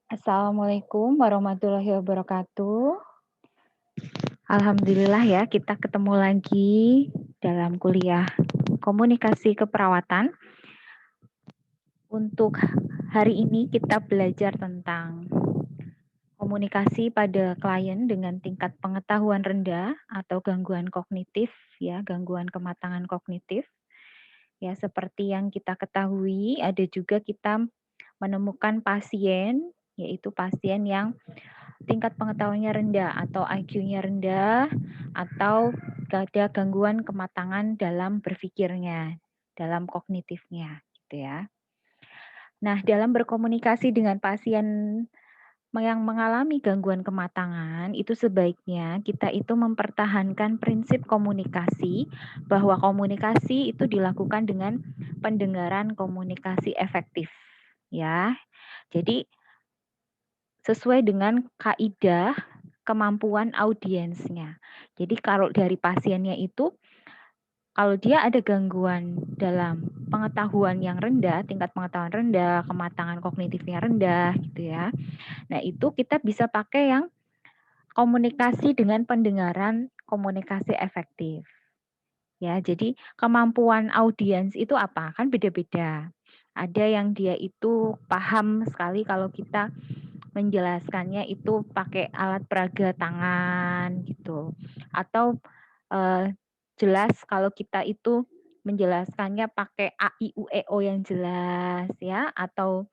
Assalamualaikum warahmatullahi wabarakatuh. Alhamdulillah ya, kita ketemu lagi dalam kuliah komunikasi keperawatan. Untuk hari ini kita belajar tentang komunikasi pada klien dengan tingkat pengetahuan rendah atau gangguan kognitif ya, gangguan kematangan kognitif. Ya, seperti yang kita ketahui, ada juga kita menemukan pasien, yaitu pasien yang tingkat pengetahuannya rendah atau IQ-nya rendah atau ada gangguan kematangan dalam berpikirnya, dalam kognitifnya gitu ya. Nah, dalam berkomunikasi dengan pasien yang mengalami gangguan kematangan, itu sebaiknya kita itu mempertahankan prinsip komunikasi, bahwa komunikasi itu dilakukan dengan pendengaran komunikasi efektif ya. Jadi sesuai dengan kaidah kemampuan audiensnya. Jadi kalau dari pasiennya itu, kalau dia ada gangguan dalam pengetahuan yang rendah, tingkat pengetahuan rendah, kematangan kognitifnya rendah gitu ya. Nah, itu kita bisa pakai yang komunikasi dengan pendengaran komunikasi efektif. Ya, jadi kemampuan audiens itu apa? Kan beda-beda. Ada yang dia itu paham sekali kalau kita menjelaskannya itu pakai alat peraga tangan gitu. Atau jelas kalau kita itu menjelaskannya pakai A, I, U, E, O yang jelas ya, atau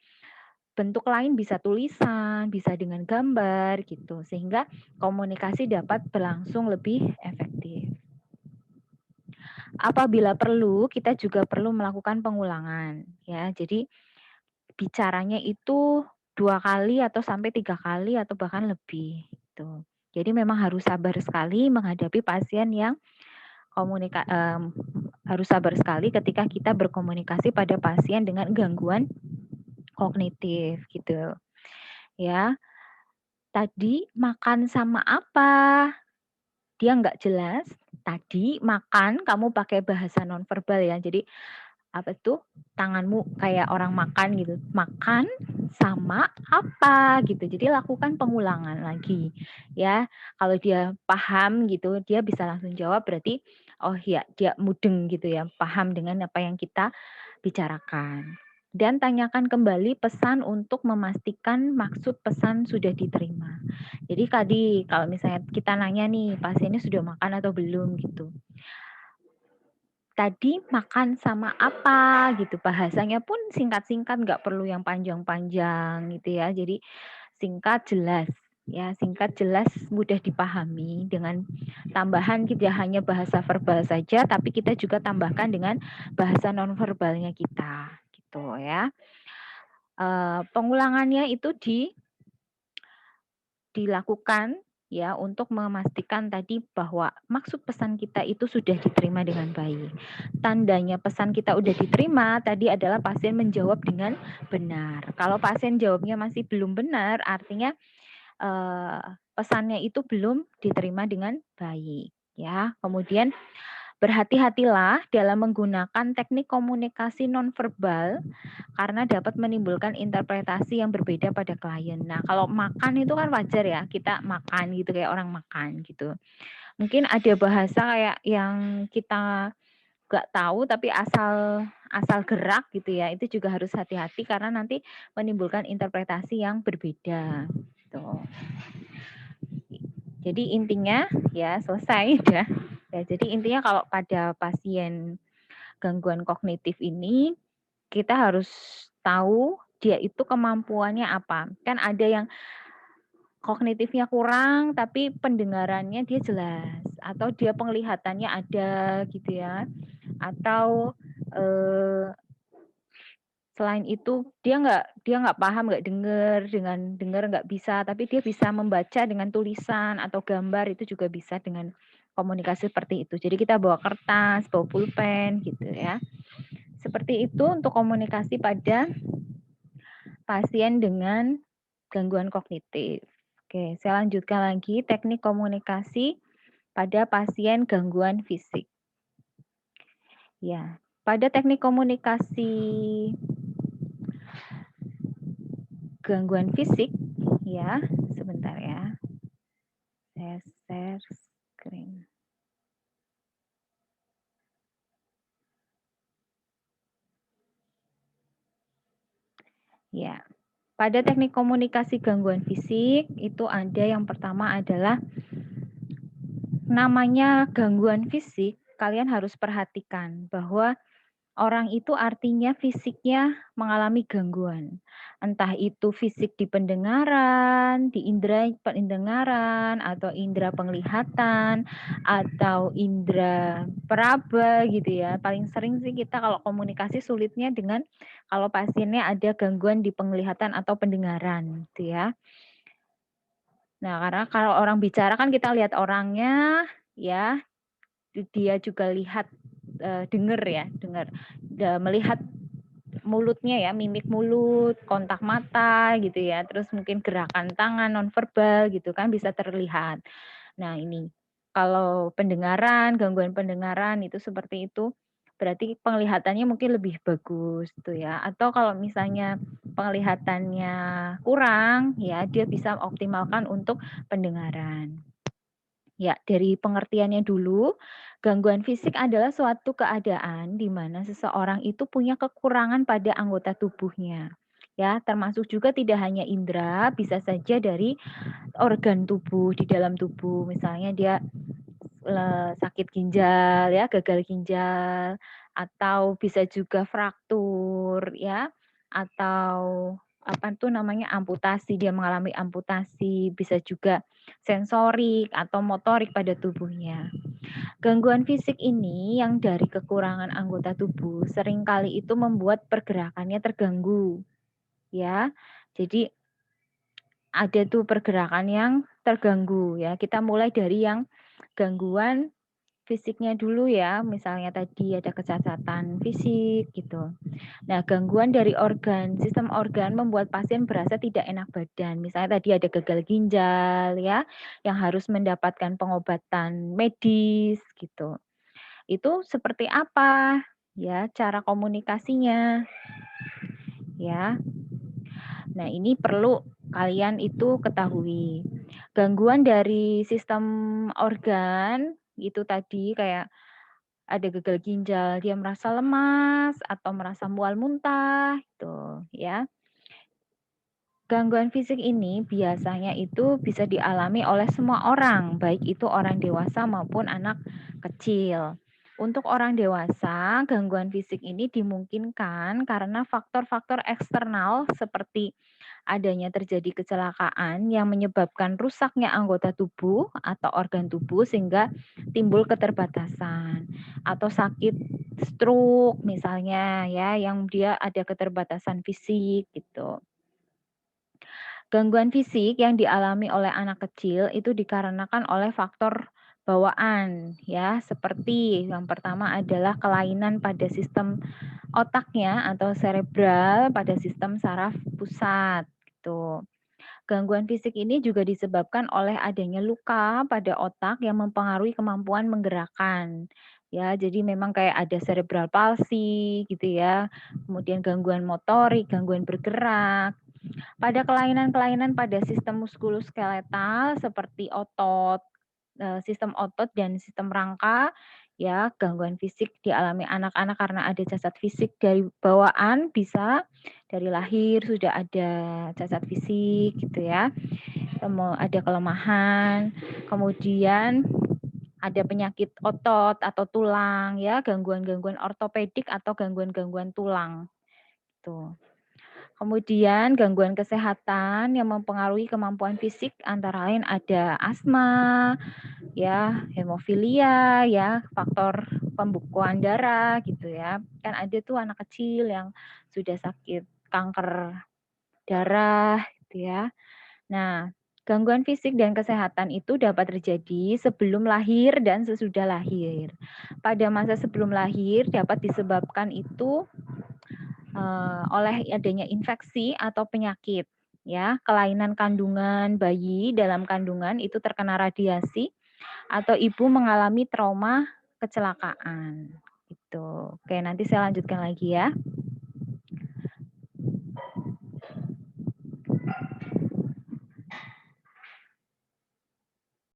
bentuk lain bisa tulisan, bisa dengan gambar gitu, sehingga komunikasi dapat berlangsung lebih efektif. Apabila perlu, kita juga perlu melakukan pengulangan ya. Jadi bicaranya itu 2 kali atau sampai 3 kali atau bahkan lebih gitu. Jadi memang harus sabar sekali menghadapi pasien yang harus sabar sekali ketika kita berkomunikasi pada pasien dengan gangguan kognitif gitu. Ya, tadi makan sama apa? Dia nggak jelas. Tadi makan kamu pakai bahasa nonverbal ya. Jadi apa tuh, tanganmu kayak orang makan gitu, makan sama apa gitu. Jadi lakukan pengulangan lagi ya. Kalau dia paham gitu, dia bisa langsung jawab, berarti oh ya dia mudeng gitu ya, paham dengan apa yang kita bicarakan. Dan tanyakan kembali pesan untuk memastikan maksud pesan sudah diterima. Jadi tadi kalau misalnya kita nanya nih, pasiennya sudah makan atau belum gitu. Tadi makan sama apa gitu, bahasanya pun singkat-singkat, nggak perlu yang panjang-panjang gitu ya. Jadi singkat, jelas ya, singkat, jelas, mudah dipahami, dengan tambahan tidak hanya bahasa verbal saja, tapi kita juga tambahkan dengan bahasa nonverbalnya kita gitu ya. Pengulangannya itu dilakukan ya untuk memastikan tadi bahwa maksud pesan kita itu sudah diterima dengan baik. Tandanya pesan kita udah diterima tadi adalah pasien menjawab dengan benar. Kalau pasien jawabnya masih belum benar, artinya pesannya itu belum diterima dengan baik ya. Kemudian berhati-hatilah dalam menggunakan teknik komunikasi nonverbal karena dapat menimbulkan interpretasi yang berbeda pada klien. Nah, kalau makan itu kan wajar ya, kita makan gitu kayak orang makan gitu. Mungkin ada bahasa kayak yang kita nggak tahu tapi asal asal gerak gitu ya, itu juga harus hati-hati karena nanti menimbulkan interpretasi yang berbeda. Tuh. Jadi intinya ya selesai ya. Ya, jadi intinya kalau pada pasien gangguan kognitif ini kita harus tahu dia itu kemampuannya apa. Kan ada yang kognitifnya kurang tapi pendengarannya dia jelas, atau dia penglihatannya ada gitu ya, atau selain itu dia nggak paham, nggak dengar, dengan dengar nggak bisa, tapi dia bisa membaca dengan tulisan atau gambar, itu juga bisa dengan komunikasi seperti itu. Jadi kita bawa kertas, bawa pulpen gitu ya. Seperti itu untuk komunikasi pada pasien dengan gangguan kognitif. Oke, saya lanjutkan lagi teknik komunikasi pada pasien gangguan fisik. Ya, pada teknik komunikasi gangguan fisik ya. Sebentar ya. Saya share screen. Ya. Pada teknik komunikasi gangguan fisik itu ada yang pertama adalah namanya gangguan fisik, kalian harus perhatikan bahwa orang itu artinya fisiknya mengalami gangguan. Entah itu fisik di pendengaran, di indera pendengaran, atau indera penglihatan, atau indera peraba gitu ya. Paling sering sih kita kalau komunikasi sulitnya dengan kalau pasiennya ada gangguan di penglihatan atau pendengaran gitu ya. Nah, karena kalau orang bicara kan kita lihat orangnya ya, dia juga lihat dengar ya, dengar melihat mulutnya ya, mimik mulut, kontak mata gitu ya, terus mungkin gerakan tangan nonverbal gitu kan bisa terlihat. Nah, ini kalau pendengaran, gangguan pendengaran itu seperti itu, berarti penglihatannya mungkin lebih bagus tuh ya. Atau kalau misalnya penglihatannya kurang ya, dia bisa optimalkan untuk pendengaran. Ya, dari pengertiannya dulu, gangguan fisik adalah suatu keadaan di mana seseorang itu punya kekurangan pada anggota tubuhnya. Ya, termasuk juga tidak hanya indera, bisa saja dari organ tubuh di dalam tubuh. Misalnya dia sakit ginjal ya, gagal ginjal, atau bisa juga fraktur ya, atau apa tuh namanya amputasi, dia mengalami amputasi, bisa juga sensorik atau motorik pada tubuhnya. Gangguan fisik ini yang dari kekurangan anggota tubuh seringkali itu membuat pergerakannya terganggu. Ya. Jadi ada tuh pergerakan yang terganggu ya. Kita mulai dari yang gangguan fisiknya dulu ya, misalnya tadi ada kecacatan fisik gitu. Nah, gangguan dari organ, sistem organ membuat pasien berasa tidak enak badan. Misalnya tadi ada gagal ginjal ya, yang harus mendapatkan pengobatan medis gitu. Itu seperti apa ya cara komunikasinya ya. Nah, ini perlu kalian itu ketahui. Gangguan dari sistem organ itu tadi kayak ada gagal ginjal, dia merasa lemas atau merasa mual muntah gitu ya. Gangguan fisik ini biasanya itu bisa dialami oleh semua orang, baik itu orang dewasa maupun anak kecil. Untuk orang dewasa, gangguan fisik ini dimungkinkan karena faktor-faktor eksternal seperti adanya terjadi kecelakaan yang menyebabkan rusaknya anggota tubuh atau organ tubuh sehingga timbul keterbatasan atau sakit stroke misalnya ya yang dia ada keterbatasan fisik gitu. Gangguan fisik yang dialami oleh anak kecil itu dikarenakan oleh faktor bawaan ya, seperti yang pertama adalah kelainan pada sistem otaknya atau cerebral pada sistem saraf pusat gitu. Gangguan fisik ini juga disebabkan oleh adanya luka pada otak yang mempengaruhi kemampuan menggerakkan. Ya, jadi memang kayak ada cerebral palsy gitu ya. Kemudian gangguan motorik, gangguan bergerak. Pada kelainan-kelainan pada sistem muskuloskeletal seperti otot, sistem otot dan sistem rangka, ya gangguan fisik dialami anak-anak karena ada cacat fisik dari bawaan, bisa dari lahir sudah ada cacat fisik gitu ya, ada kelemahan, kemudian ada penyakit otot atau tulang ya, gangguan-gangguan ortopedik atau gangguan-gangguan tulang tuh. Kemudian gangguan kesehatan yang mempengaruhi kemampuan fisik antara lain ada asma, ya, hemofilia, ya, faktor pembekuan darah gitu ya. Kan ada tuh anak kecil yang sudah sakit kanker darah gitu ya. Nah, gangguan fisik dan kesehatan itu dapat terjadi sebelum lahir dan sesudah lahir. Pada masa sebelum lahir dapat disebabkan itu oleh adanya infeksi atau penyakit ya, kelainan kandungan bayi dalam kandungan itu terkena radiasi atau ibu mengalami trauma kecelakaan gitu. Oke, nanti saya lanjutkan lagi ya.